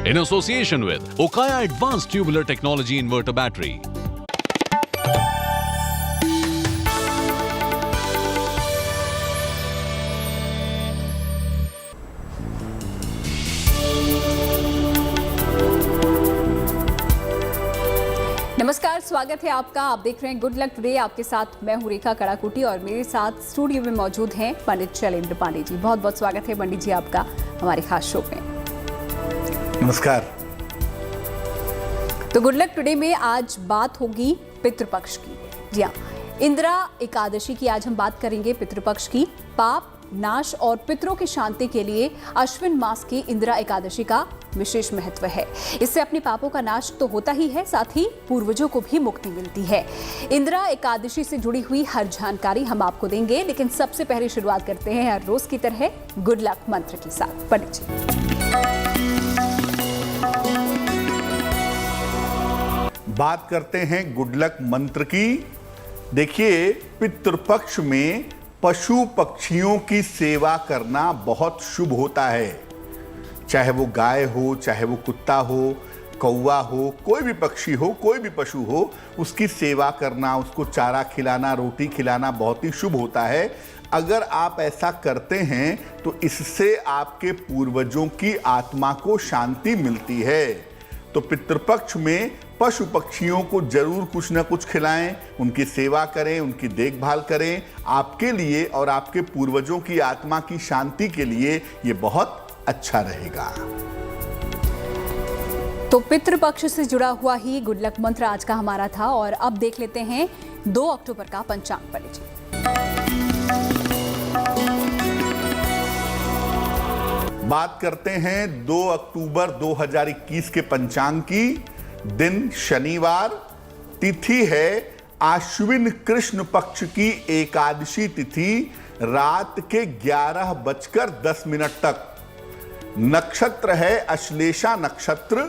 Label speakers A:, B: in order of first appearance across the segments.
A: in association with Okaya Advanced Tubular Technology Inverter Battery.
B: नमस्कार, स्वागत है आपका। आप देख रहे हैं गुड लक टुडे। आपके साथ मैं हूं रेखा कड़ाकुटी और मेरे साथ स्टूडियो में मौजूद हैं पंडित शैलेंद्र पांडे जी। बहुत बहुत स्वागत है पंडित जी आपका हमारे खास शो में।
C: नमस्कार।
B: तो गुड लक टुडे में आज बात होगी पितृपक्ष की। जी हाँ, इंदिरा एकादशी की आज हम बात करेंगे, पितृपक्ष की। पाप नाश और पितरों की शांति के लिए अश्विन मास की इंदिरा एकादशी का विशेष महत्व है। इससे अपने पापों का नाश तो होता ही है, साथ ही पूर्वजों को भी मुक्ति मिलती है। इंदिरा एकादशी से जुड़ी हुई हर जानकारी हम आपको देंगे, लेकिन सबसे पहले शुरुआत करते हैं हर रोज की तरह गुड लक मंत्र के साथ। पंडित जी,
C: बात करते हैं गुड लक मंत्र की। देखिए, पितृपक्ष में पशु पक्षियों की सेवा करना बहुत शुभ होता है। चाहे वो गाय हो, चाहे वो कुत्ता हो, कौवा हो, कोई भी पक्षी हो, कोई भी पशु हो, उसकी सेवा करना, उसको चारा खिलाना, रोटी खिलाना बहुत ही शुभ होता है। अगर आप ऐसा करते हैं तो इससे आपके पूर्वजों की आत्मा को शांति मिलती है। तो पितृपक्ष में पशु पक्षियों को जरूर कुछ ना कुछ खिलाएं, उनकी सेवा करें, उनकी देखभाल करें। आपके लिए और आपके पूर्वजों की आत्मा की शांति के लिए ये बहुत अच्छा रहेगा।
B: तो पितृपक्ष से जुड़ा हुआ ही गुड लक मंत्र आज का हमारा था। और अब देख लेते हैं 2 अक्टूबर का पंचांग। पंडित जी,
C: बात करते हैं 2 अक्टूबर 2021 के पंचांग की। दिन शनिवार, तिथि है आश्विन कृष्ण पक्ष की एकादशी तिथि, रात के 11:10 तक। नक्षत्र है अश्लेषा नक्षत्र।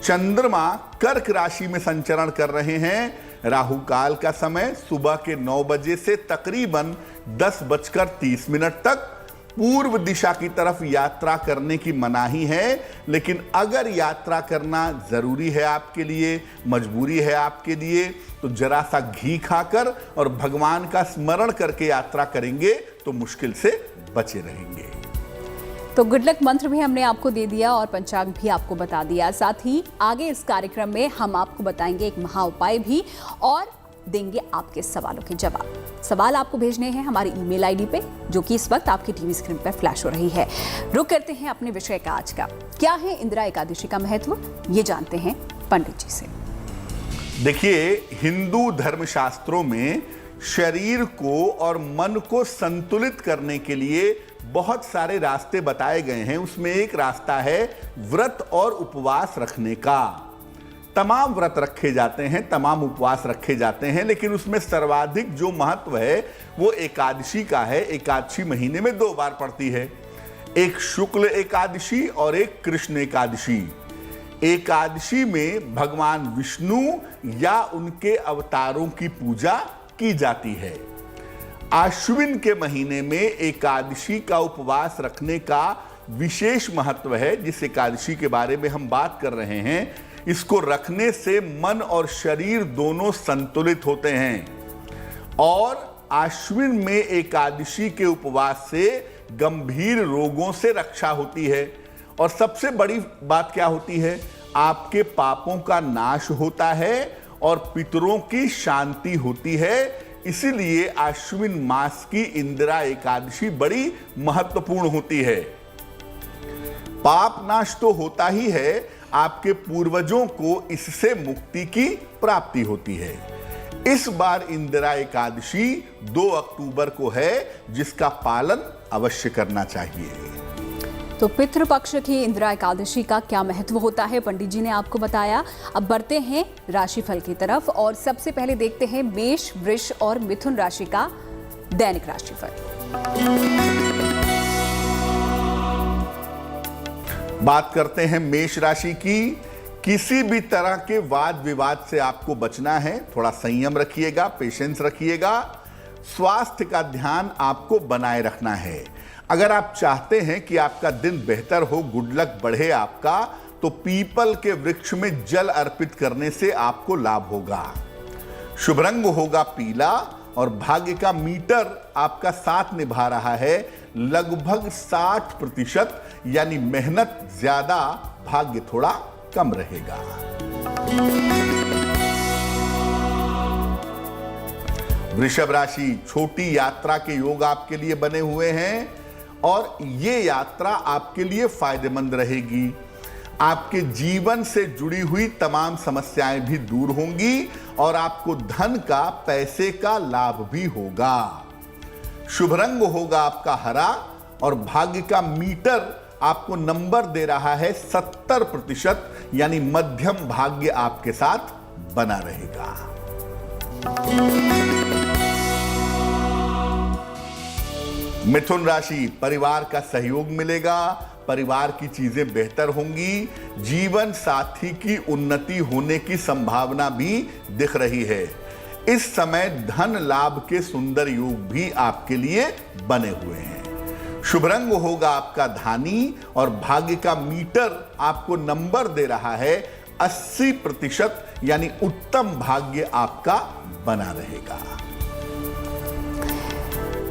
C: चंद्रमा कर्क राशि में संचरण कर रहे हैं। राहु काल का समय सुबह के 9 बजे से तकरीबन 10:30 तक। पूर्व दिशा की तरफ यात्रा करने की मनाही है, लेकिन अगर यात्रा करना जरूरी है आपके लिए, मजबूरी है आपके लिए, तो जरा सा घी खाकर और भगवान का स्मरण करके यात्रा करेंगे तो मुश्किल से बचे रहेंगे।
B: तो गुड लक मंत्र भी हमने आपको दे दिया और पंचांग भी आपको बता दिया। साथ ही आगे इस कार्यक्रम में हम आपको बताएंगे एक महा उपाय भी और देंगे आपके सवालों के जवाब। सवाल आपको भेजने हैं हमारी ईमेल आईडी पे, जो कि इस वक्त आपकी टीवी स्क्रीन पर फ्लैश हो रही है। रुक करते हैं अपने विषय का आज का। क्या है इंदिरा एकादशी का महत्व, ये जानते हैं पंडित जी से।
C: देखिए, हिंदू धर्मशास्त्रों में शरीर को और मन को संतुलित करने के लिए बहुत सारे रास्ते बताए गए हैं। उसमें एक रास्ता है व्रत और उपवास रखने का। तमाम व्रत रखे जाते हैं, तमाम उपवास रखे जाते हैं, लेकिन उसमें सर्वाधिक जो महत्व है वो एकादशी का है। एकादशी महीने में 2 बार पड़ती है, एक शुक्ल एकादशी और एक कृष्ण एकादशी। एकादशी में भगवान विष्णु या उनके अवतारों की पूजा की जाती है। आश्विन के महीने में एकादशी का उपवास रखने का विशेष महत्व है। जिस एकादशी के बारे में हम बात कर रहे हैं, इसको रखने से मन और शरीर दोनों संतुलित होते हैं। और आश्विन में एकादशी के उपवास से गंभीर रोगों से रक्षा होती है। और सबसे बड़ी बात क्या होती है, आपके पापों का नाश होता है और पितरों की शांति होती है। इसीलिए आश्विन मास की इंदिरा एकादशी बड़ी महत्वपूर्ण होती है। पाप नाश तो होता ही है, आपके पूर्वजों को इससे मुक्ति की प्राप्ति होती है। इस बार इंदिरा एकादशी 2 अक्टूबर को है, जिसका पालन अवश्य करना चाहिए।
B: तो पितृपक्ष की इंदिरा एकादशी का क्या महत्व होता है, पंडित जी ने आपको बताया। अब बढ़ते हैं राशिफल की तरफ और सबसे पहले देखते हैं मेष, वृष और मिथुन राशि का दैनिक राशिफल।
C: बात करते हैं मेष राशि की। किसी भी तरह के वाद विवाद से आपको बचना है। थोड़ा संयम रखिएगा, पेशेंस रखिएगा। स्वास्थ्य का ध्यान आपको बनाए रखना है। अगर आप चाहते हैं कि आपका दिन बेहतर हो, गुड लक बढ़े आपका, तो पीपल के वृक्ष में जल अर्पित करने से आपको लाभ होगा। शुभ रंग होगा पीला और भाग्य का मीटर आपका साथ निभा रहा है लगभग 60%, यानी मेहनत ज्यादा, भाग्य थोड़ा कम रहेगा। वृषभ राशि, छोटी यात्रा के योग आपके लिए बने हुए हैं और ये यात्रा आपके लिए फायदेमंद रहेगी। आपके जीवन से जुड़ी हुई तमाम समस्याएं भी दूर होंगी और आपको धन का, पैसे का लाभ भी होगा। शुभ रंग होगा आपका हरा और भाग्य का मीटर आपको नंबर दे रहा है 70%, यानी मध्यम भाग्य आपके साथ बना रहेगा। मिथुन राशि, परिवार का सहयोग मिलेगा, परिवार की चीजें बेहतर होंगी, जीवन साथी की उन्नति होने की संभावना भी दिख रही है। इस समय धन लाभ के सुंदर योग भी आपके लिए बने हुए हैं। शुभ रंग होगा आपका धानी और भाग्य का मीटर आपको नंबर दे रहा है 80%, यानी उत्तम भाग्य आपका बना रहेगा।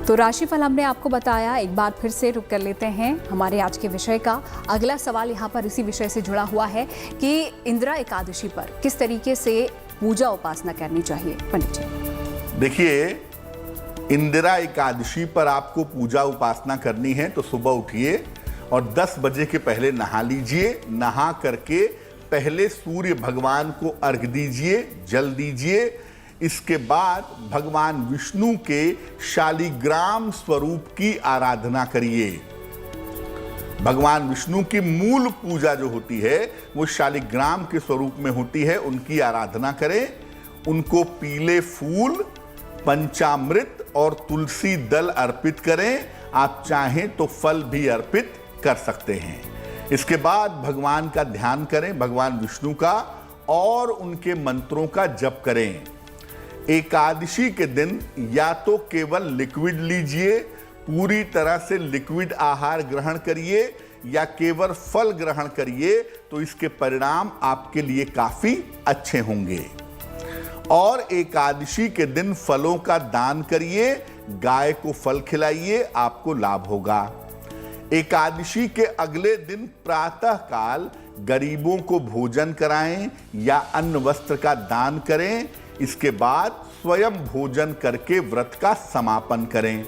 B: तो राशिफल हमने आपको बताया, एक बार फिर से रुक कर लेते हैं हमारे आज के विषय का। अगला सवाल यहाँ पर इसी विषय से जुड़ा हुआ है कि इंदिरा एकादशी पर किस तरीके से पूजा उपासना करनी चाहिए पंडित जी।
C: देखिए, इंदिरा एकादशी पर आपको पूजा उपासना करनी है तो सुबह उठिए और 10 बजे के पहले नहा लीजिए। नहा करके पहले सूर्य भगवान को अर्घ दीजिए, जल दीजिए। इसके बाद भगवान विष्णु के शालिग्राम स्वरूप की आराधना करिए। भगवान विष्णु की मूल पूजा जो होती है वो शालिग्राम के स्वरूप में होती है, उनकी आराधना करें। उनको पीले फूल, पंचामृत और तुलसी दल अर्पित करें। आप चाहें तो फल भी अर्पित कर सकते हैं। इसके बाद भगवान का ध्यान करें, भगवान विष्णु का, और उनके मंत्रों का जप करें। एकादशी के दिन या तो केवल लिक्विड लीजिए, पूरी तरह से लिक्विड आहार ग्रहण करिए, या केवल फल ग्रहण करिए, तो इसके परिणाम आपके लिए काफी अच्छे होंगे। और एकादशी के दिन फलों का दान करिए, गाय को फल खिलाइए, आपको लाभ होगा। एकादशी के अगले दिन प्रातः काल गरीबों को भोजन कराएं या अन्न वस्त्र का दान करें। इसके बाद स्वयं भोजन करके व्रत का समापन करें।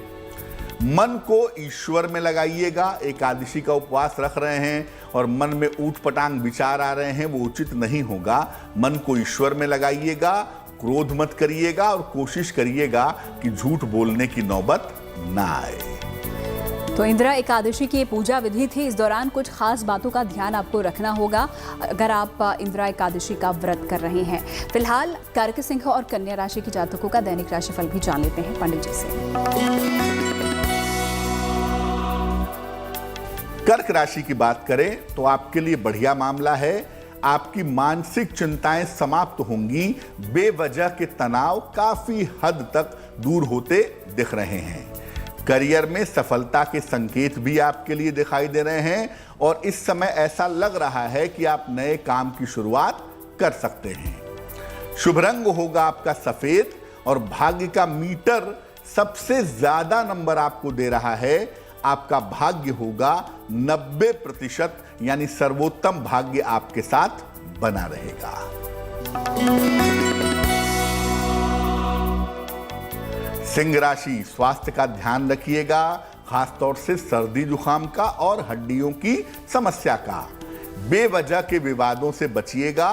C: मन को ईश्वर में लगाइएगा। एकादशी का उपवास रख रहे हैं और मन में ऊट पटांग विचार आ रहे हैं, वो उचित नहीं होगा। मन को ईश्वर में लगाइएगा, क्रोध मत करिएगा और कोशिश करिएगा कि झूठ बोलने की नौबत ना आए।
B: तो इंदिरा एकादशी की ये पूजा विधि थी। इस दौरान कुछ खास बातों का ध्यान आपको रखना होगा अगर आप इंदिरा एकादशी का व्रत कर रहे हैं। फिलहाल कर्क, सिंह और कन्या राशि के जातकों का दैनिक राशिफल भी जान लेते हैं पंडित जी से।
C: कर्क राशि की बात करें तो आपके लिए बढ़िया मामला है। आपकी मानसिक चिंताएं समाप्त होंगी। बेवजह के तनाव काफी हद तक दूर होते दिख रहे हैं। करियर में सफलता के संकेत भी आपके लिए दिखाई दे रहे हैं और इस समय ऐसा लग रहा है कि आप नए काम की शुरुआत कर सकते हैं। शुभ रंग होगा आपका सफेद और भाग्य का मीटर सबसे ज्यादा नंबर आपको दे रहा है। आपका भाग्य होगा 90%, यानी सर्वोत्तम भाग्य आपके साथ बना रहेगा। सिंह राशि, स्वास्थ्य का ध्यान रखिएगा, खासतौर से सर्दी जुकाम का और हड्डियों की समस्या का। बेवजह के विवादों से बचिएगा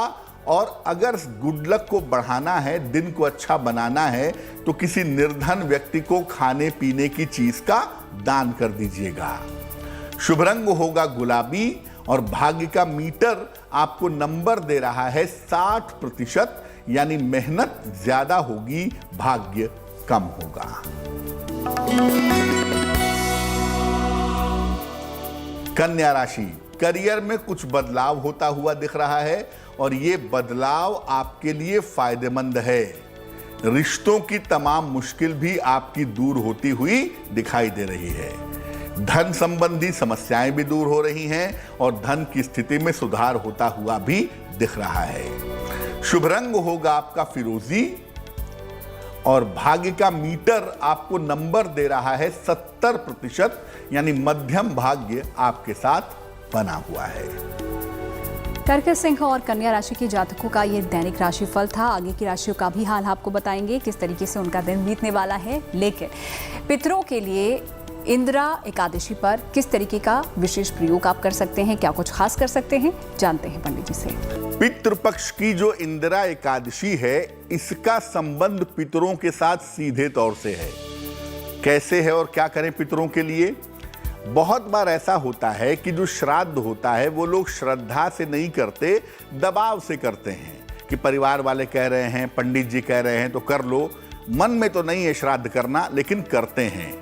C: और अगर गुड लक को बढ़ाना है, दिन को अच्छा बनाना है, तो किसी निर्धन व्यक्ति को खाने पीने की चीज का दान कर दीजिएगा। शुभ रंग होगा गुलाबी और भाग्य का मीटर आपको नंबर दे रहा है 60%, यानी मेहनत ज्यादा होगी, भाग्य कम होगा। कन्या राशि, करियर में कुछ बदलाव होता हुआ दिख रहा है और ये बदलाव आपके लिए फायदेमंद है। रिश्तों की तमाम मुश्किल भी आपकी दूर होती हुई दिखाई दे रही है। धन संबंधी समस्याएं भी दूर हो रही हैं और धन की स्थिति में सुधार होता हुआ भी दिख रहा है। शुभ रंग होगा आपका फिरोजी और भाग्य का मीटर आपको नंबर दे रहा है 70%, यानी मध्यम भाग्य आपके साथ बना हुआ है।
B: कर्क सिंह और कन्या राशि के जातकों का ये दैनिक राशिफल था। आगे की राशियों का भी हाल आपको बताएंगे, किस तरीके से उनका दिन बीतने वाला है। लेकिन पितरों के लिए इंदिरा एकादशी पर किस तरीके का विशेष प्रयोग आप कर सकते हैं, क्या कुछ खास कर सकते हैं, जानते हैं पंडित जी से।
C: पितृपक्ष की जो इंदिरा एकादशी है, इसका संबंध पितरों के साथ सीधे तौर से है। कैसे है और क्या करें पितरों के लिए? बहुत बार ऐसा होता है कि जो श्राद्ध होता है वो लोग श्रद्धा से नहीं करते, दबाव से करते हैं कि परिवार वाले कह रहे हैं, पंडित जी कह रहे हैं तो कर लो। मन में तो नहीं है श्राद्ध करना, लेकिन करते हैं।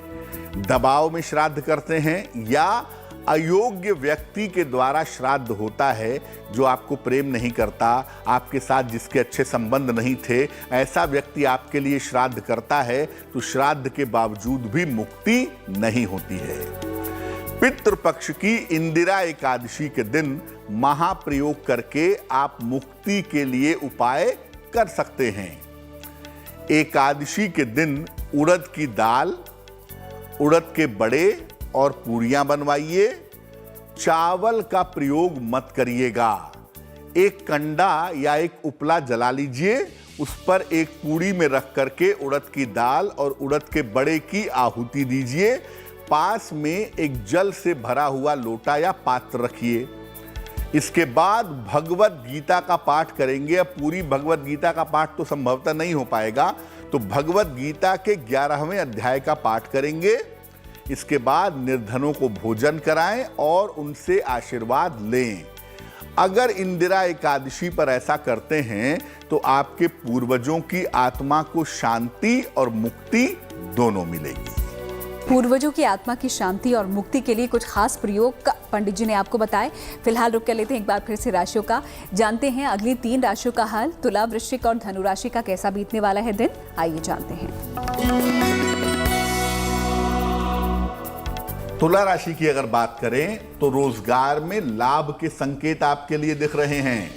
C: दबाव में श्राद्ध करते हैं या अयोग्य व्यक्ति के द्वारा श्राद्ध होता है, जो आपको प्रेम नहीं करता, आपके साथ जिसके अच्छे संबंध नहीं थे, ऐसा व्यक्ति आपके लिए श्राद्ध करता है तो श्राद्ध के बावजूद भी मुक्ति नहीं होती है। पितृपक्ष की इंदिरा एकादशी के दिन महाप्रयोग करके आप मुक्ति के लिए उपाय कर सकते हैं। एकादशी के दिन उड़द की दाल, उड़द के बड़े और पूरियां बनवाइए। चावल का प्रयोग मत करिएगा। एक कंडा या एक उपला जला लीजिए, उस पर एक पूड़ी में रख करके उड़द की दाल और उड़द के बड़े की आहुति दीजिए। पास में एक जल से भरा हुआ लोटा या पात्र रखिए। इसके बाद भगवत गीता का पाठ करेंगे। अब पूरी भगवत गीता का पाठ तो संभवतः नहीं हो पाएगा, तो भगवत गीता के 11वें अध्याय का पाठ करेंगे। इसके बाद निर्धनों को भोजन कराएं और उनसे आशीर्वाद लें। अगर इंदिरा एकादशी पर ऐसा करते हैं तो आपके पूर्वजों की आत्मा को शांति और मुक्ति दोनों मिलेगी।
B: पूर्वजों की आत्मा की शांति और मुक्ति के लिए कुछ खास प्रयोग पंडित जी ने आपको बताए। फिलहाल रुक कर लेते हैं एक बार फिर से राशियों का, जानते हैं अगली 3 राशियों का हाल। तुला, वृश्चिक और धनु राशि का कैसा बीतने वाला है दिन, आइए जानते हैं।
C: तुला राशि की अगर बात करें तो रोजगार में लाभ के संकेत आपके लिए दिख रहे हैं।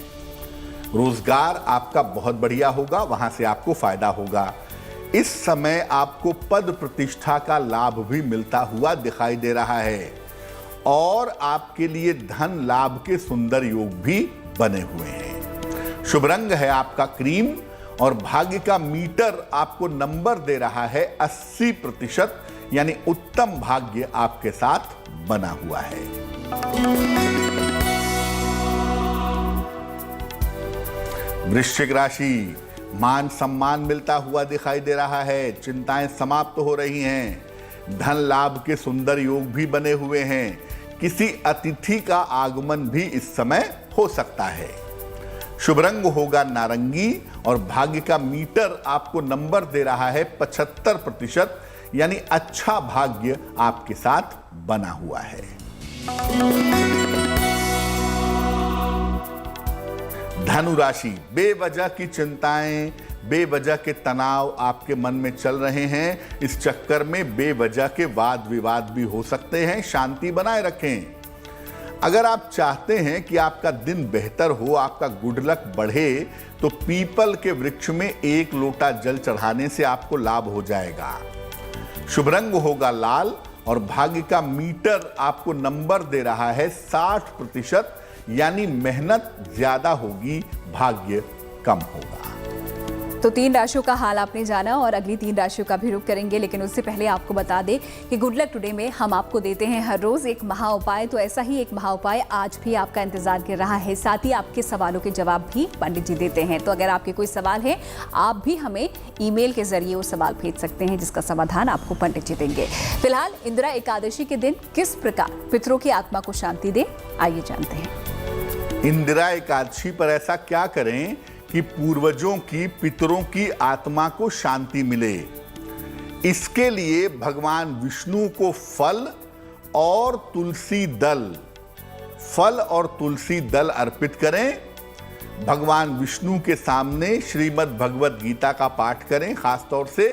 C: रोजगार आपका बहुत बढ़िया होगा, वहां से आपको फायदा होगा। इस समय आपको पद प्रतिष्ठा का लाभ भी मिलता हुआ दिखाई दे रहा है और आपके लिए धन लाभ के सुंदर योग भी बने हुए हैं। शुभ रंग है आपका क्रीम और भाग्य का मीटर आपको नंबर दे रहा है 80%, यानी उत्तम भाग्य आपके साथ बना हुआ है। वृश्चिक राशि, मान सम्मान मिलता हुआ दिखाई दे रहा है। चिंताएं समाप्त हो रही हैं। धन लाभ के सुंदर योग भी बने हुए हैं। किसी अतिथि का आगमन भी इस समय हो सकता है। शुभ रंग होगा नारंगी और भाग्य का मीटर आपको नंबर दे रहा है 75%, यानी अच्छा भाग्य आपके साथ बना हुआ है। धनु राशि, बेवजह की चिंताएं, बेवजह के तनाव आपके मन में चल रहे हैं। इस चक्कर में बेवजह के वाद विवाद भी हो सकते हैं। शांति बनाए रखें। अगर आप चाहते हैं कि आपका दिन बेहतर हो, आपका गुड लक बढ़े, तो पीपल के वृक्ष में 1 लोटा जल चढ़ाने से आपको लाभ हो जाएगा। शुभ रंग होगा लाल और भाग्य का मीटर आपको नंबर दे रहा है 60%, यानी मेहनत ज्यादा होगी, भाग्य कम होगा।
B: तो 3 राशियों का हाल आपने जाना और अगली 3 राशियों का भी रुख करेंगे, लेकिन उससे पहले आपको बता दें कि गुड लक टुडे में हम आपको देते हैं हर रोज एक महा उपाय। तो ऐसा ही एक महा उपाय आज भी आपका इंतजार कर रहा है। साथ ही आपके सवालों के जवाब भी पंडित जी देते हैं। तो अगर आपके कोई सवाल है, आप भी हमें ईमेल के जरिए वो सवाल भेज सकते हैं, जिसका समाधान आपको पंडित जी देंगे। फिलहाल इंदिरा एकादशी के दिन किस प्रकार पितरों की आत्मा को शांति दे, आइए जानते हैं।
C: इंदिरा एकादशी पर ऐसा क्या करें कि पूर्वजों की, पितरों की आत्मा को शांति मिले। इसके लिए भगवान विष्णु को फल और तुलसी दल अर्पित करें। भगवान विष्णु के सामने श्रीमद् भगवत गीता का पाठ करें, खासतौर से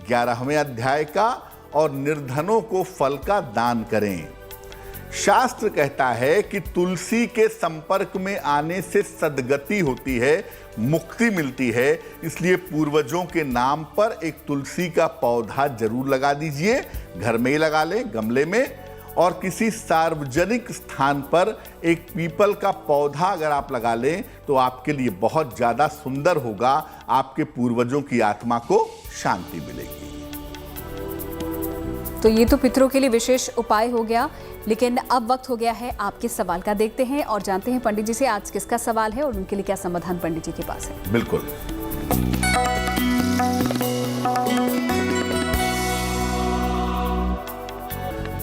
C: 11वें अध्याय का, और निर्धनों को फल का दान करें। शास्त्र कहता है कि तुलसी के संपर्क में आने से सद्गति होती है, मुक्ति मिलती है। इसलिए पूर्वजों के नाम पर एक तुलसी का पौधा जरूर लगा दीजिए, घर में ही लगा लें, गमले में। और किसी सार्वजनिक स्थान पर एक पीपल का पौधा अगर आप लगा लें तो आपके लिए बहुत ज़्यादा सुंदर होगा, आपके पूर्वजों की आत्मा को शांति मिलेगी।
B: तो ये तो पितरों के लिए विशेष उपाय हो गया, लेकिन अब वक्त हो गया है आपके सवाल का। देखते हैं और जानते हैं पंडित जी से आज किसका सवाल है और उनके लिए क्या समाधान पंडित जी के पास है।
C: बिल्कुल।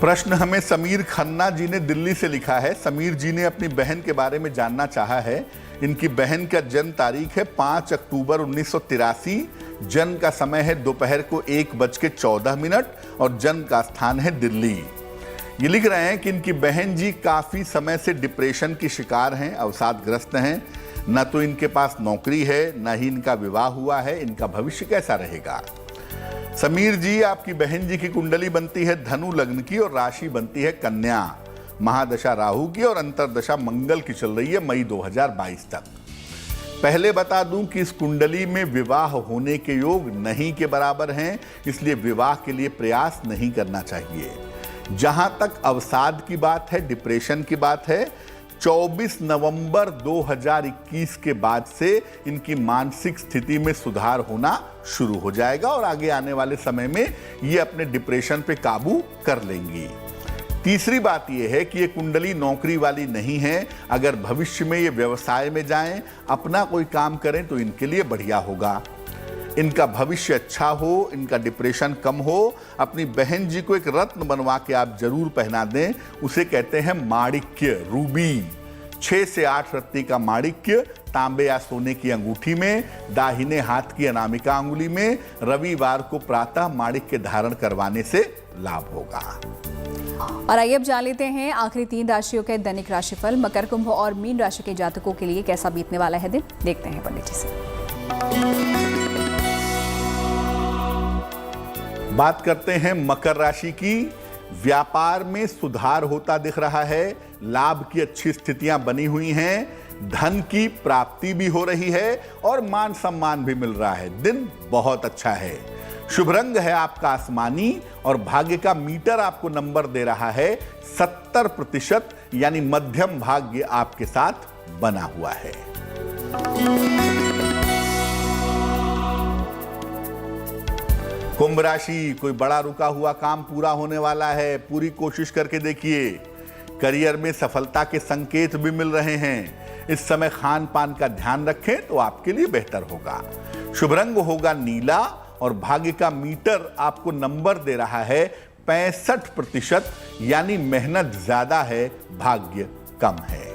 C: प्रश्न हमें समीर खन्ना जी ने दिल्ली से लिखा है। समीर जी ने अपनी बहन के बारे में जानना चाहा है। इनकी बहन का जन्म तारीख है 5 अक्टूबर 1983। जन्म का समय है दोपहर को 1:14 और जन्म का स्थान है दिल्ली। ये लिख रहे हैं कि इनकी बहन जी काफ़ी समय से डिप्रेशन की शिकार हैं, अवसादग्रस्त हैं। न तो इनके पास नौकरी है, न ही इनका विवाह हुआ है। इनका भविष्य कैसा रहेगा? समीर जी, आपकी बहन जी की कुंडली बनती है धनु लग्न की और राशि बनती है कन्या। महादशा राहु की और अंतरदशा मंगल की चल रही है मई 2022 तक। पहले बता दूं कि इस कुंडली में विवाह होने के योग नहीं के बराबर हैं, इसलिए विवाह के लिए प्रयास नहीं करना चाहिए। जहां तक अवसाद की बात है, डिप्रेशन की बात है, 24 नवंबर 2021 के बाद से इनकी मानसिक स्थिति में सुधार होना शुरू हो जाएगा और आगे आने वाले समय में ये अपने डिप्रेशन पे काबू कर लेंगी। तीसरी बात यह है कि ये कुंडली नौकरी वाली नहीं है। अगर भविष्य में ये व्यवसाय में जाएं, अपना कोई काम करें तो इनके लिए बढ़िया होगा। इनका भविष्य अच्छा हो, इनका डिप्रेशन कम हो। अपनी बहन जी को एक रत्न बनवा के आप जरूर पहना दें। उसे कहते हैं माणिक्य, रूबी। 6 से 8 रत्ती का माणिक्य तांबे या सोने की अंगूठी में, दाहिने हाथ की अनामिका अंगुली में, रविवार को प्रातः माणिक्य धारण करवाने से लाभ होगा।
B: और आइए अब जान लेते हैं आखिरी 3 राशियों के दैनिक राशिफल। मकर, कुंभ और मीन राशि के जातकों के लिए कैसा बीतने वाला है दिन, देखते हैं पंडित जी से।
C: बात करते हैं मकर राशि की। व्यापार में सुधार होता दिख रहा है, लाभ की अच्छी स्थितियां बनी हुई हैं, धन की प्राप्ति भी हो रही है और मान सम्मान भी मिल रहा है। दिन बहुत अच्छा है। शुभ रंग है आपका आसमानी और भाग्य का मीटर आपको नंबर दे रहा है 70%, यानी मध्यम भाग्य आपके साथ बना हुआ है। कुंभ राशि, कोई बड़ा रुका हुआ काम पूरा होने वाला है, पूरी कोशिश करके देखिए। करियर में सफलता के संकेत भी मिल रहे हैं। इस समय खान पान का ध्यान रखें तो आपके लिए बेहतर होगा। शुभ रंग होगा नीला और भाग्य का मीटर आपको नंबर दे रहा है 65%, यानी मेहनत ज्यादा है, भाग्य कम है।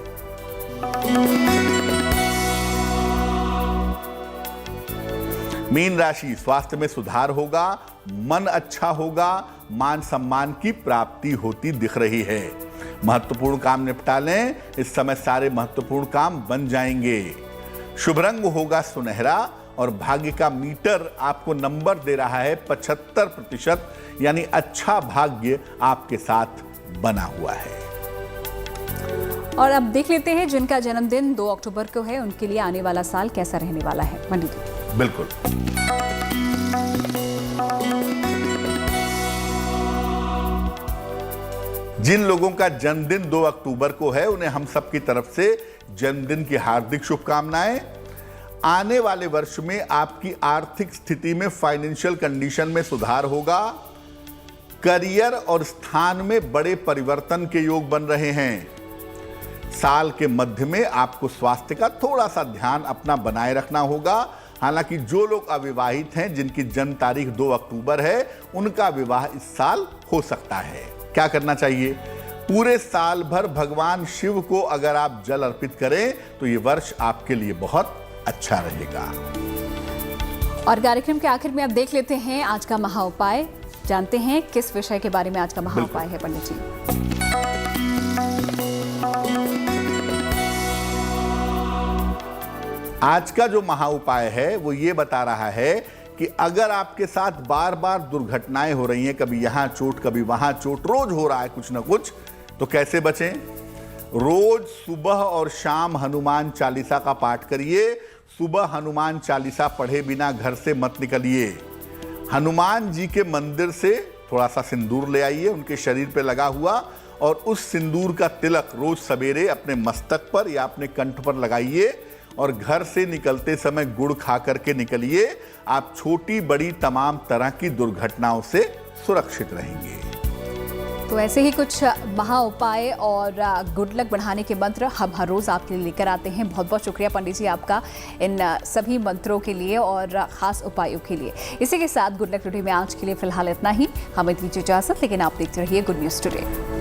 C: मीन राशि, स्वास्थ्य में सुधार होगा, मन अच्छा होगा, मान सम्मान की प्राप्ति होती दिख रही है। महत्वपूर्ण काम निपटा लें, इस समय सारे महत्वपूर्ण काम बन जाएंगे। शुभ रंग होगा सुनहरा और भाग्य का मीटर आपको नंबर दे रहा है 75%, यानी अच्छा भाग्य आपके साथ बना हुआ है।
B: और अब देख लेते हैं जिनका जन्मदिन 2 अक्टूबर को है, उनके लिए आने वाला साल कैसा रहने वाला है पंडित जी।
C: बिल्कुल। जिन लोगों का जन्मदिन 2 अक्टूबर को है, उन्हें हम सब की तरफ से जन्मदिन की हार्दिक शुभकामनाएं। आने वाले वर्ष में आपकी आर्थिक स्थिति में, फाइनेंशियल कंडीशन में सुधार होगा। करियर और स्थान में बड़े परिवर्तन के योग बन रहे हैं। साल के मध्य में आपको स्वास्थ्य का थोड़ा सा ध्यान अपना बनाए रखना होगा। हालांकि जो लोग अविवाहित हैं, जिनकी जन्म तारीख 2 अक्टूबर है, उनका विवाह इस साल हो सकता है। क्या करना चाहिए? पूरे साल भर भगवान शिव को अगर आप जल अर्पित करें तो ये वर्ष आपके लिए बहुत अच्छा रहेगा।
B: और कार्यक्रम के आखिर में अब देख लेते हैं आज का महा उपाय। जानते हैं किस विषय के बारे में आज का महा उपाय है पंडित जी। आज का जो महा उपाय है वो ये बता रहा है
C: कि अगर आपके साथ बार बार दुर्घटनाएं हो रही हैं, कभी यहां चोट कभी वहां चोट, रोज हो रहा है कुछ ना कुछ, तो कैसे बचें? रोज सुबह और शाम हनुमान चालीसा का पाठ करिए। सुबह हनुमान चालीसा पढ़े बिना घर से मत निकलिए। हनुमान जी के मंदिर से थोड़ा सा सिंदूर ले आइए, उनके शरीर पे लगा हुआ, और उस सिंदूर का तिलक रोज सवेरे अपने मस्तक पर या अपने कंठ पर लगाइए और घर से निकलते समय गुड़ खा करके निकलिए। आप छोटी बड़ी तमाम तरह की दुर्घटनाओं से सुरक्षित रहेंगे।
B: तो ऐसे ही कुछ महा उपाय और गुड लक बढ़ाने के मंत्र हम हर रोज आपके लिए लेकर आते हैं। बहुत बहुत शुक्रिया पंडित जी आपका इन सभी मंत्रों के लिए और खास उपायों के लिए। इसी के साथ गुड लक टुडे में आज के लिए फिलहाल इतना ही। हमें दीजिए इजाजत, लेकिन आप देखते रहिए गुड न्यूज टुडे।